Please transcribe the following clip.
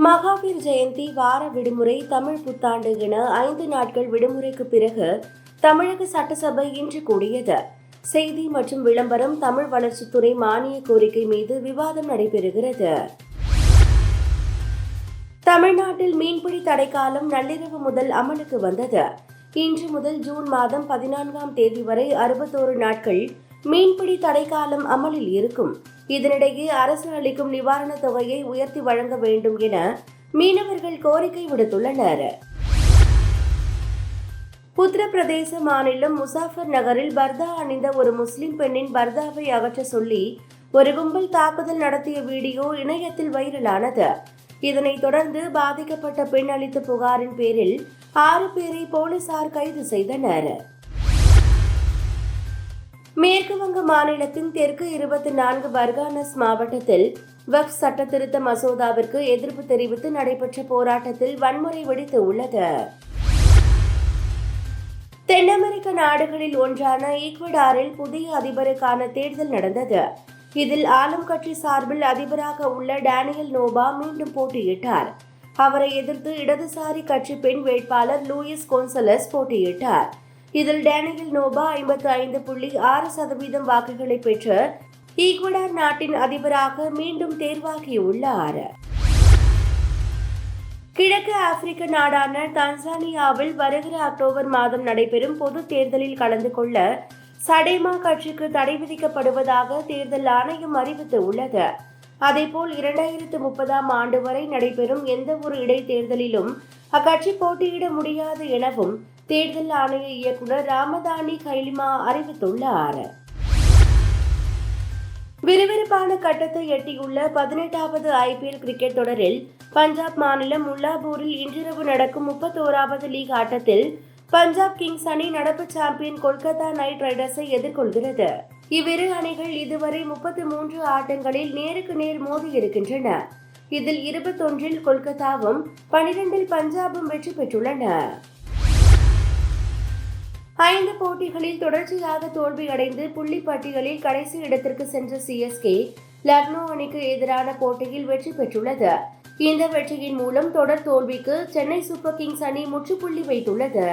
மகாவீர் ஜெயந்தி, வார விடுமுறை, தமிழ் புத்தாண்டு என 5 நாட்கள் விடுமுறைக்கு பிறகு தமிழக சட்டசபை இன்று கூடியது. செய்தி மற்றும் விளம்பரம், தமிழ் வளர்ச்சித்துறை மானிய கோரிக்கை மீது விவாதம் நடைபெறுகிறது. தமிழ்நாட்டில் மீன்பிடி தடைக்காலம் நள்ளிரவு முதல் அமலுக்கு வந்தது. இன்று முதல் ஜூன் மாதம் 14ஆம் தேதி வரை 61 நாட்கள் மீன்பிடி தடைக்காலம் அமலில் இருக்கும். இதனிடையே அரசு அளிக்கும் நிவாரணத் தொகையை உயர்த்தி வழங்க வேண்டும் என மீனவர்கள் கோரிக்கை விடுத்துள்ளனர். உத்தரப்பிரதேச மாநிலம் முசாஃபர் நகரில் பர்தா அணிந்த ஒரு முஸ்லிம் பெண்ணின் பர்தாவை அகற்ற சொல்லி ஒரு கும்பல் தாக்குதல் நடத்திய வீடியோ இணையத்தில் வைரலானது. இதனைத் தொடர்ந்து பாதிக்கப்பட்ட பெண் அளித்த புகாரின் பேரில் 6 பேரை போலீசார் கைது செய்தனர். மேற்கு வங்க மாநிலத்தின் தெற்கு 24 பர்கானஸ் மாவட்டத்தில் வக்ஃப் சட்ட திருத்த மசோதாவிற்கு எதிர்ப்பு தெரிவித்து நடைபெற்ற போராட்டத்தில் வன்முறை வெடித்து உள்ளது. தென் அமெரிக்க நாடுகளில் ஒன்றான ஈக்வடாரில் புதிய அதிபருக்கான தேர்தல் நடந்தது. இதில் ஆளும் கட்சி சார்பில் அதிபராக உள்ள டேனியல் நோபா மீண்டும் போட்டியிட்டார். அவரை எதிர்த்து இடதுசாரி கட்சி பெண் வேட்பாளர் லூயிஸ் கோன்சலஸ் போட்டியிட்டார். இதில் டேனியல் நோபா 55.6% வாக்குகளை பெற்று ஈக்வடார் நாட்டின் அதிபராக மீண்டும் தேர்வாகியுள்ளார். கிழக்கு ஆப்பிரிக்க நாடான தான்சானியாவில் வருகிற அக்டோபர் மாதம் நடைபெறும் பொது தேர்தலில் கலந்து கொள்ள சடேமா கட்சிக்கு தடை விதிக்கப்படுவதாக தேர்தல் ஆணையம் அறிவித்துள்ளது. அதேபோல் 2030ஆம் ஆண்டு வரை நடைபெறும் எந்த ஒரு இடைத்தேர்தலிலும் அக்கட்சி போட்டியிட முடியாது எனவும் தேர்தல் ஆணைய இயக்குநர் ராமதானி கைலிமா அறிவித்துள்ளார். விறுவிறுப்பான கட்டத்தை எட்டியுள்ள 18வது IPL கிரிக்கெட் தொடரில் பஞ்சாப் மாநிலம் முல்லாபூரில் இன்றிரவு நடக்கும் 31வது லீக் ஆட்டத்தில் பஞ்சாப் கிங்ஸ் அணி நடப்பு சாம்பியன் கொல்கத்தா நைட் ரைடர்ஸை எதிர்கொள்கிறது. இவ்விரு அணிகள் இதுவரை 33 ஆட்டங்களில் நேருக்கு நேர் மோதியிருக்கின்றன. இதில் 21இல் கொல்கத்தாவும் 12இல் பஞ்சாபும் வெற்றி பெற்றுள்ளன. 5 போட்டிகளில் தொடர்ச்சியாக தோல்வியடைந்து புள்ளி பட்டியலில் கடைசி இடத்திற்கு சென்ற CSK லக்னோ அணிக்கு எதிரான போட்டியில் வெற்றி பெற்றுள்ளது. இந்த வெற்றியின் மூலம் தொடர் தோல்விக்கு சென்னை சூப்பர் கிங்ஸ் அணி முற்றுப்புள்ளி வைத்துள்ளது.